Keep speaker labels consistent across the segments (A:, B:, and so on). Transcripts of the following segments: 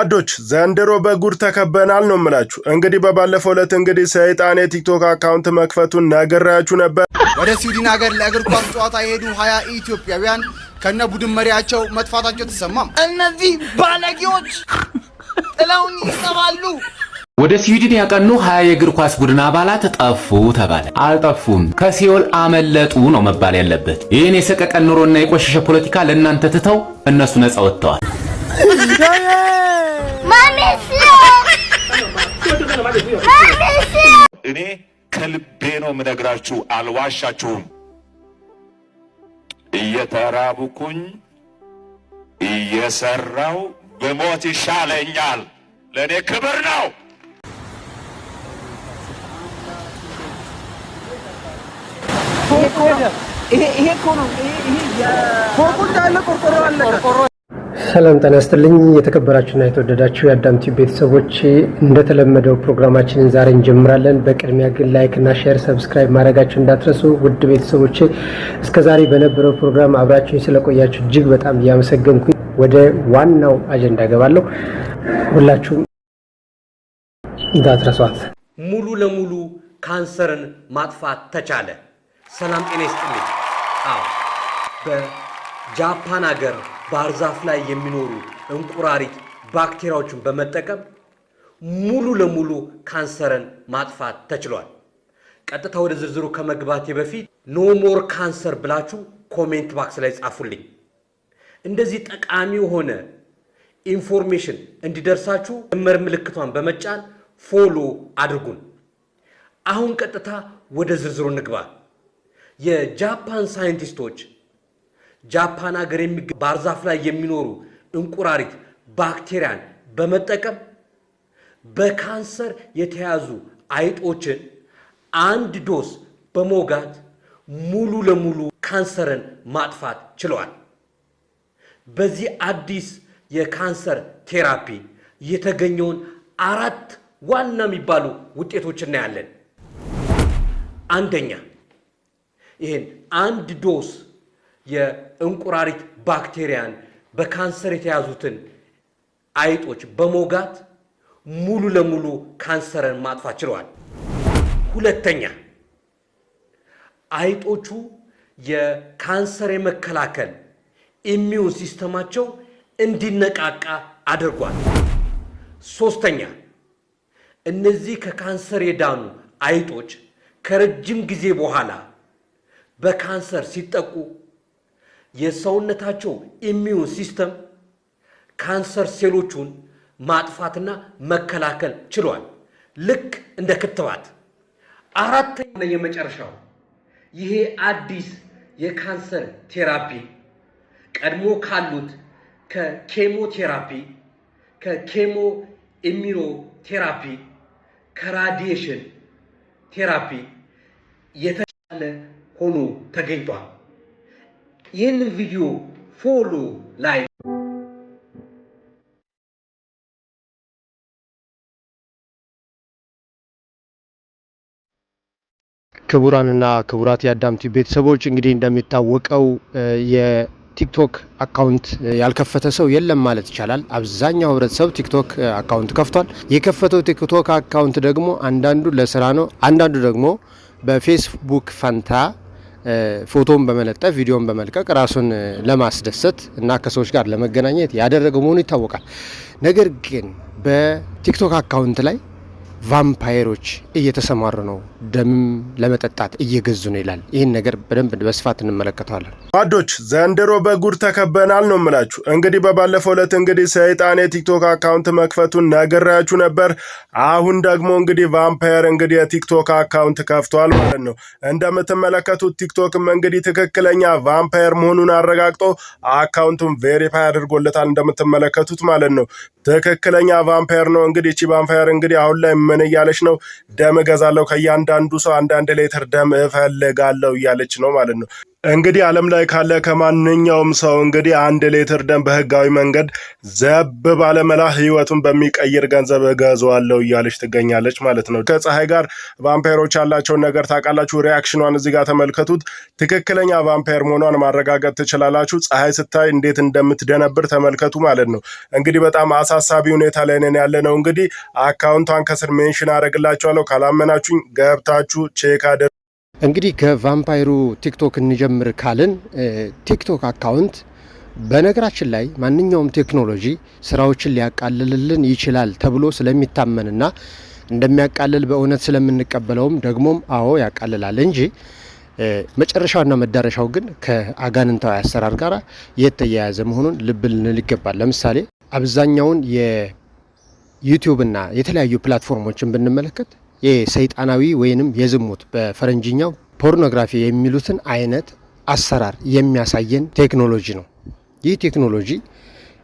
A: ጓዶች ዘንድሮ በጉር ተከበናል ነው የምላችሁ። እንግዲህ በባለፈው ዕለት እንግዲህ ሰይጣን የቲክቶክ አካውንት መክፈቱን ነግሬያችሁ ነበር።
B: ወደ ስዊድን ሀገር ለእግር ኳስ ጨዋታ የሄዱ 20 ኢትዮጵያውያን ከነ ቡድን መሪያቸው መጥፋታቸው ተሰማም። እነዚህ ባለጌዎች ጥላውን ይሰባሉ።
C: ወደ ስዊድን ያቀኑ 20 የእግር ኳስ ቡድን አባላት ጠፉ ተባለ። አልጠፉም፣ ከሲኦል አመለጡ ነው መባል ያለበት። ይህን የሰቀቀን ኑሮና የቆሸሸ ፖለቲካ ለእናንተ ትተው እነሱ ነፃ ወጥተዋል።
D: እኔ ከልቤ ነው የምነግራችሁ፣ አልዋሻችሁም። እየተራብኩኝ እየሰራው በሞት ይሻለኛል። ለእኔ ክብር ነው።
E: ይሄ እኮ ነው። ይሄ ፎቁ እንዳለ ቆርቆሮ አለ።
F: ሰላም ጤና ይስጥልኝ። የተከበራችሁና የተወደዳችሁ የአዳም ቲዩብ ቤተሰቦች እንደተለመደው ፕሮግራማችንን ዛሬ እንጀምራለን። በቅድሚያ ግን ላይክ እና ሼር ሰብስክራይብ ማድረጋችሁ እንዳትረሱ። ውድ ቤተሰቦች እስከዛሬ በነበረው ፕሮግራም አብራችሁኝ ስለቆያችሁ እጅግ በጣም እያመሰገንኩኝ ወደ ዋናው አጀንዳ ገባለሁ። ሁላችሁም እንዳትረሷት።
G: ሙሉ ለሙሉ ካንሰርን ማጥፋት ተቻለ። ሰላም ጤና ይስጥልኝ። በጃፓን ሀገር ባህር ዛፍ ላይ የሚኖሩ እንቁራሪት ባክቴሪያዎችን በመጠቀም ሙሉ ለሙሉ ካንሰርን ማጥፋት ተችሏል። ቀጥታ ወደ ዝርዝሩ ከመግባቴ በፊት ኖ ሞር ካንሰር ብላችሁ ኮሜንት ባክስ ላይ ጻፉልኝ። እንደዚህ ጠቃሚ የሆነ ኢንፎርሜሽን እንዲደርሳችሁ ደመር ምልክቷን በመጫን ፎሎ አድርጉን። አሁን ቀጥታ ወደ ዝርዝሩ እንግባ። የጃፓን ሳይንቲስቶች ጃፓን ሀገር የሚገኝ ባህር ዛፍ ላይ የሚኖሩ እንቁራሪት ባክቴሪያን በመጠቀም በካንሰር የተያዙ አይጦችን አንድ ዶስ በመውጋት ሙሉ ለሙሉ ካንሰርን ማጥፋት ችለዋል። በዚህ አዲስ የካንሰር ቴራፒ የተገኘውን 4 ዋና የሚባሉ ውጤቶች እናያለን። አንደኛ፣ ይሄን አንድ ዶስ የእንቁራሪት ባክቴሪያን በካንሰር የተያዙትን አይጦች በመውጋት ሙሉ ለሙሉ ካንሰርን ማጥፋት ችለዋል። ሁለተኛ፣ አይጦቹ የካንሰር የመከላከል ኢሚዩን ሲስተማቸው እንዲነቃቃ አድርጓል። ሶስተኛ፣ እነዚህ ከካንሰር የዳኑ አይጦች ከረጅም ጊዜ በኋላ በካንሰር ሲጠቁ የሰውነታቸው ኢሚዩን ሲስተም ካንሰር ሴሎቹን ማጥፋትና መከላከል ችሏል፣ ልክ እንደ ክትባት። አራተኛ የመጨረሻው፣ ይሄ አዲስ የካንሰር ቴራፒ ቀድሞ ካሉት ከኬሞቴራፒ፣ ከኬሞ ኢሚኖ ቴራፒ፣ ከራዲዬሽን ቴራፒ የተሻለ ሆኖ ተገኝቷል። ይህንን ቪዲዮ ፎሎ ላይ
F: ክቡራንና ክቡራት የአዳም ቲዩብ ቤተሰቦች እንግዲህ እንደሚታወቀው የቲክቶክ አካውንት ያልከፈተ ሰው የለም ማለት ይቻላል። አብዛኛው ህብረተሰብ ቲክቶክ አካውንት ከፍቷል። የከፈተው ቲክቶክ አካውንት ደግሞ አንዳንዱ ለስራ ነው፣ አንዳንዱ ደግሞ በፌስቡክ ፈንታ ፎቶን በመለጠፍ ቪዲዮን በመልቀቅ ራሱን ለማስደሰት እና ከሰዎች ጋር ለመገናኘት ያደረገው መሆኑ ይታወቃል። ነገር ግን በቲክቶክ አካውንት ላይ ቫምፓየሮች እየተሰማሩ ነው፣ ደምም ለመጠጣት እየገዙ ነው ይላል። ይህን ነገር በደንብ በስፋት እንመለከተዋለን።
A: ጓዶች ዘንድሮ በጉር ተከበናል ነው የምላችሁ። እንግዲህ በባለፈው ዕለት እንግዲህ ሰይጣን የቲክቶክ አካውንት መክፈቱን ነግሬያችሁ ነበር። አሁን ደግሞ እንግዲህ ቫምፓየር እንግዲህ የቲክቶክ አካውንት ከፍቷል ማለት ነው። እንደምትመለከቱት ቲክቶክም እንግዲህ ትክክለኛ ቫምፓየር መሆኑን አረጋግጦ አካውንቱን ቬሪፋይ አድርጎለታል። እንደምትመለከቱት ማለት ነው ትክክለኛ ቫምፓየር ነው። እንግዲህ እቺ ቫምፓየር እንግዲህ አሁን ላይ ምን እያለች ነው? ደም እገዛለሁ ከእያንዳንዱ ሰው 1 ሊትር ደም እፈልጋለሁ እያለች ነው ማለት ነው። እንግዲህ ዓለም ላይ ካለ ከማንኛውም ሰው እንግዲህ 1 ሊትር ደም በህጋዊ መንገድ ዘብ ባለመላ ህይወቱን በሚቀይር ገንዘብ እገዛዋለሁ እያለች ትገኛለች ማለት ነው። ከፀሐይ ጋር ቫምፓየሮች ያላቸውን ነገር ታውቃላችሁ። ሪያክሽኗን እዚህ ጋር ተመልከቱት። ትክክለኛ ቫምፓየር መሆኗን ማረጋገጥ ትችላላችሁ። ፀሐይ ስታይ እንዴት እንደምትደነብር ተመልከቱ ማለት ነው። እንግዲህ በጣም አሳሳቢ ሁኔታ ላይ ነን ያለ ነው። እንግዲህ አካውንቷን ከስር ሜንሽን አደርግላችኋለሁ። ካላመናችሁኝ ገብታችሁ ቼክ አድርጉ።
F: እንግዲህ ከቫምፓየሩ ቲክቶክ እንጀምር ካልን ቲክቶክ አካውንት በነገራችን ላይ ማንኛውም ቴክኖሎጂ ስራዎችን ሊያቃልልልን ይችላል ተብሎ ስለሚታመንና እንደሚያቃልል በእውነት ስለምንቀበለውም ደግሞም አዎ ያቃልላል እንጂ መጨረሻውና መዳረሻው ግን ከአጋንንታዊ አሰራር ጋር የተያያዘ መሆኑን ልብ ልንል ይገባል። ለምሳሌ አብዛኛውን የዩቲዩብና የተለያዩ ፕላትፎርሞችን ብንመለከት የሰይጣናዊ ወይንም የዝሙት በፈረንጅኛው ፖርኖግራፊ የሚሉትን አይነት አሰራር የሚያሳየን ቴክኖሎጂ ነው። ይህ ቴክኖሎጂ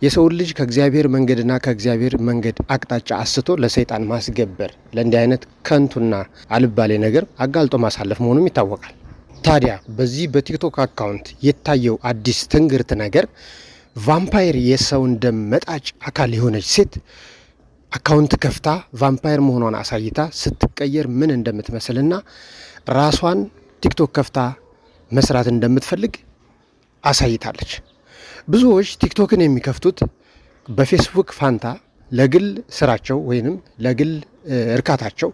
F: የሰውን ልጅ ከእግዚአብሔር መንገድና ከእግዚአብሔር መንገድ አቅጣጫ አስቶ ለሰይጣን ማስገበር፣ ለእንዲህ አይነት ከንቱና አልባሌ ነገር አጋልጦ ማሳለፍ መሆኑም ይታወቃል። ታዲያ በዚህ በቲክቶክ አካውንት የታየው አዲስ ትንግርት ነገር ቫምፓየር የሰውን ደም መጣጭ አካል የሆነች ሴት አካውንት ከፍታ ቫምፓየር መሆኗን አሳይታ ስትቀየር ምን እንደምትመስልና ራሷን ቲክቶክ ከፍታ መስራት እንደምትፈልግ አሳይታለች። ብዙዎች ቲክቶክን የሚከፍቱት በፌስቡክ ፋንታ ለግል ስራቸው ወይንም ለግል እርካታቸው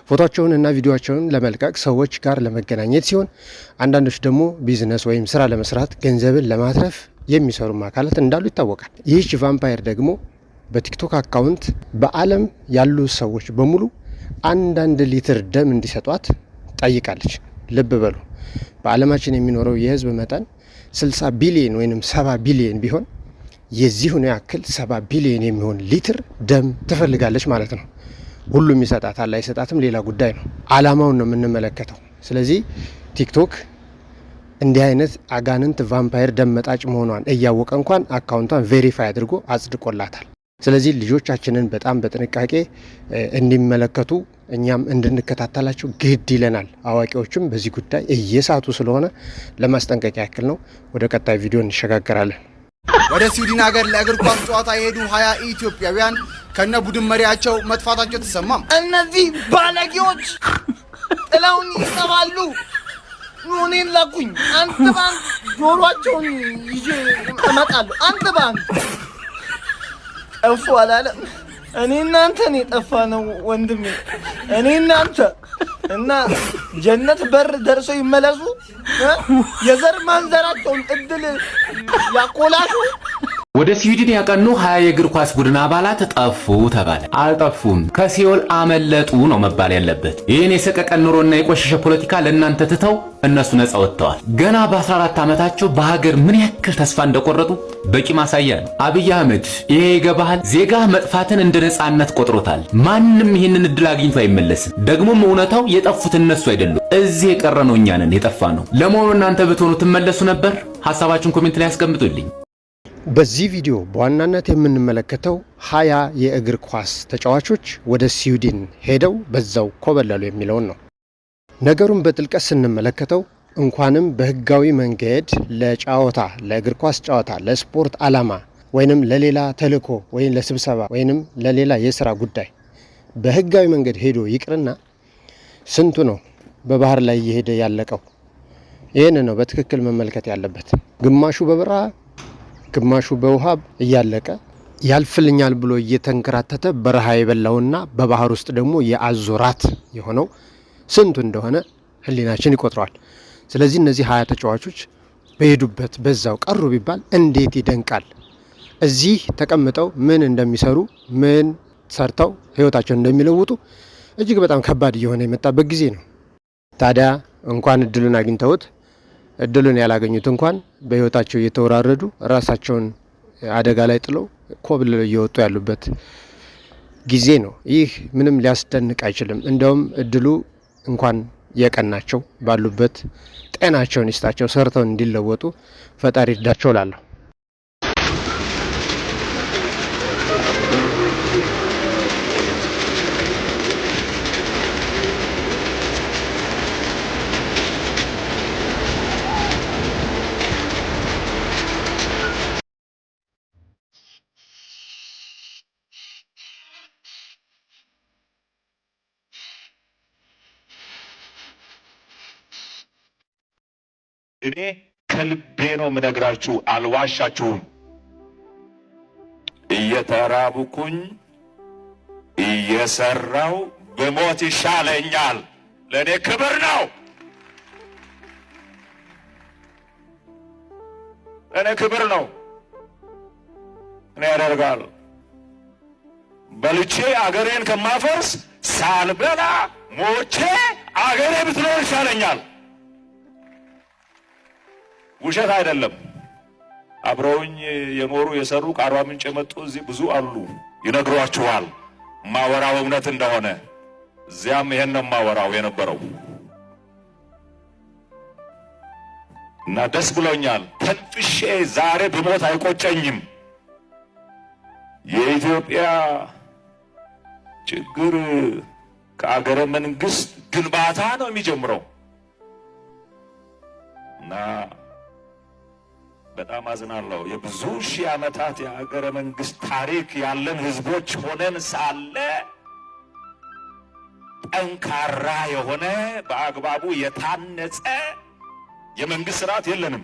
F: ፎቶቸውን እና ቪዲዮቸውን ለመልቀቅ ሰዎች ጋር ለመገናኘት ሲሆን፣ አንዳንዶች ደግሞ ቢዝነስ ወይም ስራ ለመስራት ገንዘብን ለማትረፍ የሚሰሩ አካላት እንዳሉ ይታወቃል። ይህች ቫምፓየር ደግሞ በቲክቶክ አካውንት በዓለም ያሉ ሰዎች በሙሉ 1 ሊትር ደም እንዲሰጧት ጠይቃለች። ልብ በሉ፣ በዓለማችን የሚኖረው የህዝብ መጠን 60 ቢሊዮን ወይም 70 ቢሊዮን ቢሆን የዚሁን ያክል 70 ቢሊዮን የሚሆን ሊትር ደም ትፈልጋለች ማለት ነው። ሁሉም ይሰጣታል አይሰጣትም ሌላ ጉዳይ ነው። ዓላማውን ነው የምንመለከተው። ስለዚህ ቲክቶክ እንዲህ አይነት አጋንንት ቫምፓየር ደም መጣጭ መሆኗን እያወቀ እንኳን አካውንቷን ቬሪፋይ አድርጎ አጽድቆላታል። ስለዚህ ልጆቻችንን በጣም በጥንቃቄ እንዲመለከቱ እኛም እንድንከታተላቸው ግድ ይለናል። አዋቂዎችም በዚህ ጉዳይ እየሳቱ ስለሆነ ለማስጠንቀቂያ ያክል ነው። ወደ ቀጣይ ቪዲዮ እንሸጋገራለን።
B: ወደ ስዊድን ሀገር ለእግር ኳስ ጨዋታ የሄዱ 20 ኢትዮጵያውያን ከነ ቡድን መሪያቸው መጥፋታቸው ተሰማም። እነዚህ ባለጌዎች ጥለውን ይጠባሉ። እኔን ላኩኝ። አንተ ባንክ ጆሮአቸውን ይዤ እመጣለሁ። አንተ ባንክ ጠፉ አላለም። እኔ እናንተን የጠፋ ነው ወንድሜ። እኔ እናንተ እና ጀነት በር ደርሰው ይመለሱ። የዘር ማንዘራቸውን እድል ያቆላሹ።
C: ወደ ስዊድን ያቀኑ 20 የእግር ኳስ ቡድን አባላት ጠፉ ተባለ። አልጠፉም፣ ከሲኦል አመለጡ ነው መባል ያለበት። ይህን የሰቀቀን ኑሮና የቆሸሸ ፖለቲካ ለእናንተ ትተው እነሱ ነፃ ወጥተዋል። ገና በ14 ዓመታቸው በሀገር ምን ያክል ተስፋ እንደቆረጡ በቂ ማሳያ ነው። አብይ አህመድ ይሄ ይገባሃል? ዜጋ መጥፋትን እንደ ነፃነት ቆጥሮታል። ማንም ይህንን እድል አግኝቶ አይመለስም። ደግሞም እውነታው የጠፉት እነሱ አይደሉም፣ እዚህ የቀረነው እኛ ነን የጠፋ ነው። ለመሆኑ እናንተ ብትሆኑ ትመለሱ ነበር? ሐሳባችሁን ኮሜንት ላይ ያስቀምጡልኝ።
F: በዚህ ቪዲዮ በዋናነት የምንመለከተው 20 የእግር ኳስ ተጫዋቾች ወደ ስዊድን ሄደው በዛው ኮበለሉ የሚለውን ነው። ነገሩን በጥልቀት ስንመለከተው እንኳንም በህጋዊ መንገድ ለጨዋታ ለእግር ኳስ ጨዋታ ለስፖርት ዓላማ ወይንም ለሌላ ተልእኮ ወይም ለስብሰባ ወይንም ለሌላ የሥራ ጉዳይ በህጋዊ መንገድ ሄዶ ይቅርና ስንቱ ነው በባህር ላይ እየሄደ ያለቀው? ይህን ነው በትክክል መመልከት ያለበት። ግማሹ በበረሃ ግማሹ በውሃ እያለቀ ያልፍልኛል ብሎ እየተንከራተተ በረሃ የበላውና በባህር ውስጥ ደግሞ የአዞራት የሆነው ስንቱ እንደሆነ ህሊናችን ይቆጥረዋል። ስለዚህ እነዚህ 20 ተጫዋቾች በሄዱበት በዛው ቀሩ ቢባል እንዴት ይደንቃል። እዚህ ተቀምጠው ምን እንደሚሰሩ ምን ሰርተው ህይወታቸውን እንደሚለውጡ እጅግ በጣም ከባድ እየሆነ የመጣበት ጊዜ ነው። ታዲያ እንኳን እድሉን አግኝተውት እድሉን ያላገኙት እንኳን በህይወታቸው እየተወራረዱ ራሳቸውን አደጋ ላይ ጥለው ኮብልለው እየወጡ ያሉበት ጊዜ ነው። ይህ ምንም ሊያስደንቅ አይችልም። እንደውም እድሉ እንኳን የቀናቸው ባሉበት ጤናቸውን ይስጣቸው፣ ሰርተው እንዲለወጡ ፈጣሪ ይርዳቸው እላለሁ።
D: እኔ ከልቤ ነው የምነግራችሁ፣ አልዋሻችሁም። እየተራብኩኝ እየሰራው በሞት ይሻለኛል። ለእኔ ክብር ነው። ለእኔ ክብር ነው። እኔ ያደርጋል በልቼ አገሬን ከማፈርስ ሳልበላ ሞቼ አገሬ ብትኖር ይሻለኛል። ውሸት አይደለም። አብረውኝ የኖሩ የሰሩ ከአርባ ምንጭ የመጡ እዚህ ብዙ አሉ፣ ይነግሯችኋል ማወራው እውነት እንደሆነ። እዚያም ይሄን ነው ማወራው የነበረው እና ደስ ብሎኛል። ተንፍሼ ዛሬ ብሞት አይቆጨኝም። የኢትዮጵያ ችግር ከአገረ መንግስት ግንባታ ነው የሚጀምረው እና በጣም አዝናለሁ። የብዙ ሺህ ዓመታት የአገረ መንግስት ታሪክ ያለን ህዝቦች ሆነን ሳለ ጠንካራ የሆነ በአግባቡ የታነጸ የመንግስት ስርዓት የለንም።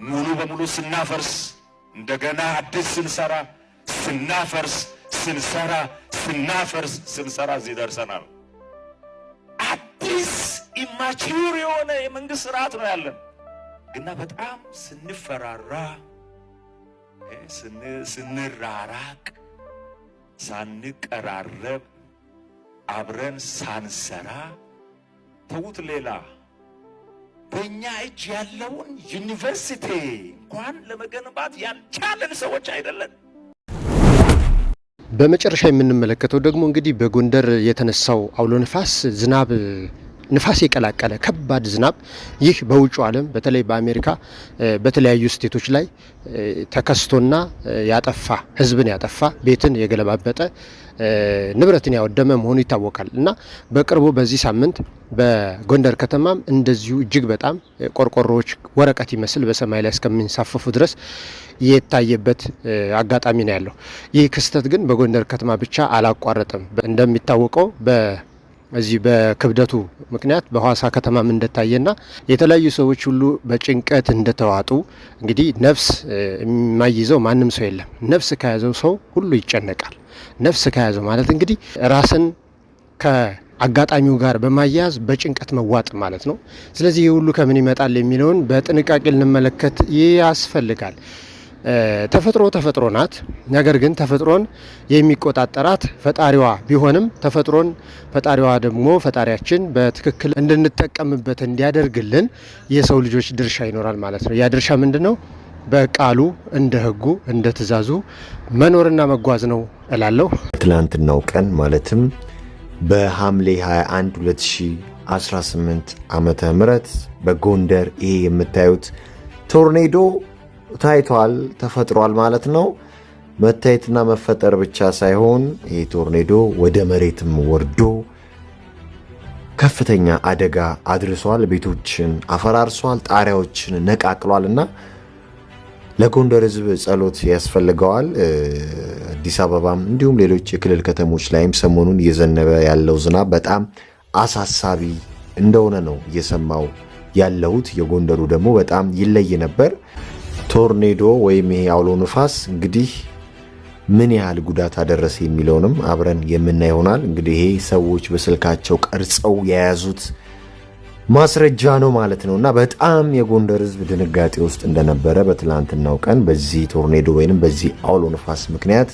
D: ሙሉ በሙሉ ስናፈርስ እንደገና አዲስ ስንሰራ፣ ስናፈርስ ስንሰራ፣ ስናፈርስ ስንሰራ እዚህ ደርሰናል። አዲስ ኢማቹር የሆነ የመንግስት ስርዓት ነው ያለን። ግና በጣም ስንፈራራ፣ ስንራራቅ፣ ሳንቀራረብ፣ አብረን ሳንሰራ፣ ተውት ሌላ በእኛ እጅ ያለውን ዩኒቨርሲቲ እንኳን ለመገንባት ያልቻለን ሰዎች አይደለን።
F: በመጨረሻ የምንመለከተው ደግሞ እንግዲህ በጎንደር የተነሳው አውሎ ንፋስ የቀላቀለ ከባድ ዝናብ፣ ይህ በውጭው ዓለም በተለይ በአሜሪካ በተለያዩ ስቴቶች ላይ ተከስቶና ያጠፋ ህዝብን ያጠፋ ቤትን የገለባበጠ ንብረትን ያወደመ መሆኑ ይታወቃል እና በቅርቡ በዚህ ሳምንት በጎንደር ከተማም እንደዚሁ እጅግ በጣም ቆርቆሮዎች ወረቀት ይመስል በሰማይ ላይ እስከሚንሳፈፉ ድረስ የታየበት አጋጣሚ ነው ያለው። ይህ ክስተት ግን በጎንደር ከተማ ብቻ አላቋረጠም። እንደሚታወቀው እዚህ በክብደቱ ምክንያት በሐዋሳ ከተማም እንደታየና የተለያዩ ሰዎች ሁሉ በጭንቀት እንደተዋጡ እንግዲህ ነፍስ የማይይዘው ማንም ሰው የለም። ነፍስ ከያዘው ሰው ሁሉ ይጨነቃል። ነፍስ ከያዘው ማለት እንግዲህ ራስን ከአጋጣሚው ጋር በማያያዝ በጭንቀት መዋጥ ማለት ነው። ስለዚህ ይህ ሁሉ ከምን ይመጣል የሚለውን በጥንቃቄ ልንመለከት ያስፈልጋል። ተፈጥሮ ናት። ነገር ግን ተፈጥሮን የሚቆጣጠራት ፈጣሪዋ ቢሆንም ፈጣሪዋ ደግሞ ፈጣሪያችን በትክክል እንድንጠቀምበት እንዲያደርግልን የሰው ልጆች ድርሻ ይኖራል ማለት ነው። ያ ድርሻ ምንድነው? በቃሉ እንደ ሕጉ እንደ ትእዛዙ መኖርና መጓዝ ነው እላለሁ።
H: ትላንትናው ቀን ማለትም በሐምሌ 21 2018 ዓመተ ምህረት በጎንደር ይሄ የምታዩት ቶርኔዶ ታይቷል፣ ተፈጥሯል ማለት ነው። መታየትና መፈጠር ብቻ ሳይሆን ይህ ቶርኔዶ ወደ መሬትም ወርዶ ከፍተኛ አደጋ አድርሷል። ቤቶችን አፈራርሷል፣ ጣሪያዎችን ነቃቅሏል እና ለጎንደር ሕዝብ ጸሎት ያስፈልገዋል። አዲስ አበባም እንዲሁም ሌሎች የክልል ከተሞች ላይም ሰሞኑን እየዘነበ ያለው ዝናብ በጣም አሳሳቢ እንደሆነ ነው እየሰማው ያለሁት። የጎንደሩ ደግሞ በጣም ይለይ ነበር። ቶርኔዶ ወይም ይሄ አውሎ ንፋስ እንግዲህ ምን ያህል ጉዳት አደረሰ የሚለውንም አብረን የምናይ ይሆናል። እንግዲህ ይሄ ሰዎች በስልካቸው ቀርጸው የያዙት ማስረጃ ነው ማለት ነውና በጣም የጎንደር ሕዝብ ድንጋጤ ውስጥ እንደነበረ በትላንትናው ቀን በዚህ ቶርኔዶ ወይንም በዚህ አውሎ ንፋስ ምክንያት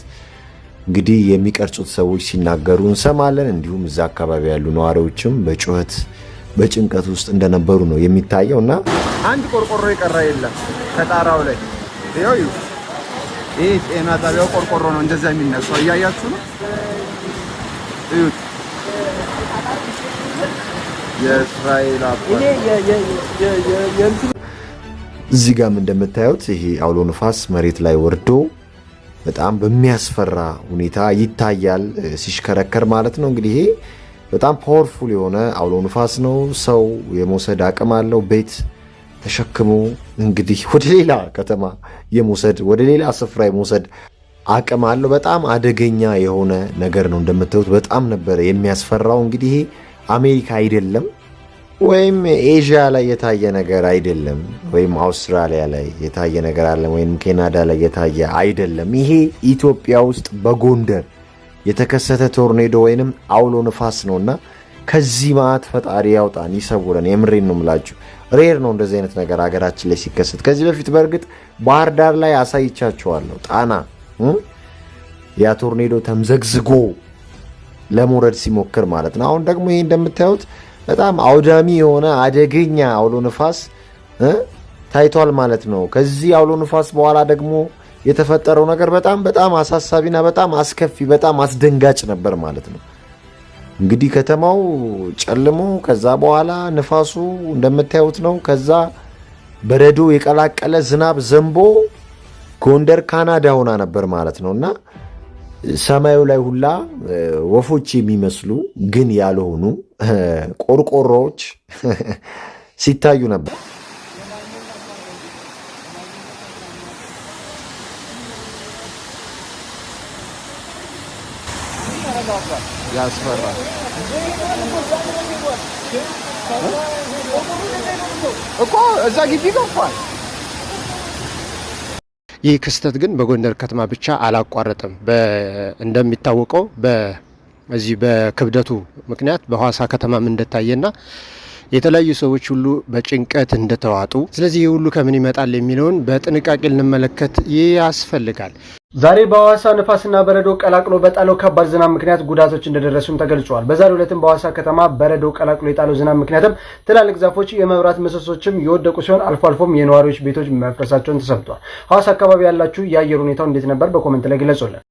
H: እንግዲህ የሚቀርጹት ሰዎች ሲናገሩ እንሰማለን። እንዲሁም እዛ አካባቢ ያሉ ነዋሪዎችም በጩኸት በጭንቀት ውስጥ እንደነበሩ ነው የሚታየው እና
E: አንድ ቆርቆሮ የቀረ የለም ከጣራው ላይ ይኸው ይሄ ጤና ጣቢያው ቆርቆሮ ነው እንደዛ የሚነሳው እያያችሁ ነው። እዩት። የእስራኤል አባይ
H: እዚህ ጋርም እንደምታዩት ይሄ አውሎ ንፋስ መሬት ላይ ወርዶ በጣም በሚያስፈራ ሁኔታ ይታያል ሲሽከረከር ማለት ነው። እንግዲህ ይሄ በጣም ፓወርፉል የሆነ አውሎ ንፋስ ነው። ሰው የመውሰድ አቅም አለው። ቤት ተሸክሞ እንግዲህ ወደ ሌላ ከተማ የመውሰድ ወደ ሌላ ስፍራ የመውሰድ አቅም አለው። በጣም አደገኛ የሆነ ነገር ነው። እንደምታዩት በጣም ነበር የሚያስፈራው። እንግዲህ ይሄ አሜሪካ አይደለም፣ ወይም ኤዥያ ላይ የታየ ነገር አይደለም፣ ወይም አውስትራሊያ ላይ የታየ ነገር አለ፣ ወይም ካናዳ ላይ የታየ አይደለም። ይሄ ኢትዮጵያ ውስጥ በጎንደር የተከሰተ ቶርኔዶ ወይንም አውሎ ንፋስ ነውና ከዚህ ማዕት ፈጣሪ ያውጣን ይሰውረን። የምሬን ነው የምላችሁ። ሬር ነው እንደዚህ አይነት ነገር ሀገራችን ላይ ሲከሰት። ከዚህ በፊት በእርግጥ ባህር ዳር ላይ አሳይቻቸዋለሁ። ጣና ያ ቶርኔዶ ተምዘግዝጎ ለመውረድ ሲሞክር ማለት ነው። አሁን ደግሞ ይሄ እንደምታዩት በጣም አውዳሚ የሆነ አደገኛ አውሎ ንፋስ ታይቷል ማለት ነው። ከዚህ አውሎ ንፋስ በኋላ ደግሞ የተፈጠረው ነገር በጣም በጣም አሳሳቢና በጣም አስከፊ በጣም አስደንጋጭ ነበር ማለት ነው። እንግዲህ ከተማው ጨልሞ ከዛ በኋላ ንፋሱ እንደምታዩት ነው። ከዛ በረዶ የቀላቀለ ዝናብ ዘንቦ ጎንደር ካናዳ ሆና ነበር ማለት ነውና ሰማዩ ላይ ሁላ ወፎች የሚመስሉ ግን ያልሆኑ ቆርቆሮዎች ሲታዩ ነበር።
E: ያስፈራል። እኮ እዛ ግቢ ገባል።
F: ይህ ክስተት ግን በጎንደር ከተማ ብቻ አላቋረጠም። እንደሚታወቀው በዚህ በክብደቱ ምክንያት በሐዋሳ ከተማም እንደታየና የተለያዩ ሰዎች ሁሉ በጭንቀት እንደተዋጡ፣ ስለዚህ ይህ ሁሉ ከምን ይመጣል የሚለውን በጥንቃቄ ልንመለከት ያስፈልጋል። ዛሬ በሐዋሳ ንፋስና በረዶ ቀላቅሎ በጣለው ከባድ ዝናብ ምክንያት ጉዳቶች እንደደረሱም ተገልጿል። በዛሬው ዕለትም በሐዋሳ ከተማ በረዶ ቀላቅሎ የጣለው ዝናብ ምክንያትም ትላልቅ ዛፎች፣ የመብራት ምሰሶችም የወደቁ ሲሆን አልፎ አልፎም የነዋሪዎች ቤቶች መፍረሳቸውን ተሰምቷል። ሐዋሳ አካባቢ ያላችሁ የአየር ሁኔታው እንዴት ነበር? በኮሜንት ላይ ግለጹልን።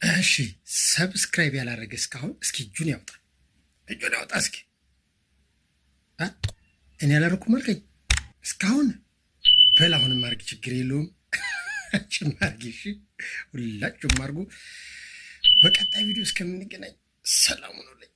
I: እሺ ሰብስክራይብ ያላረገ እስካሁን እስኪ እጁን ያውጣ እስኪ እኔ ያላረኩም አልከኝ እስካሁን በል አሁንም አድርግ፣ ችግር የለውም። አንቺም አድርጊ። እሺ ሁላችሁም አድርጉ። በቀጣይ ቪዲዮ እስከምንገናኝ ሰላም ሁኑልኝ።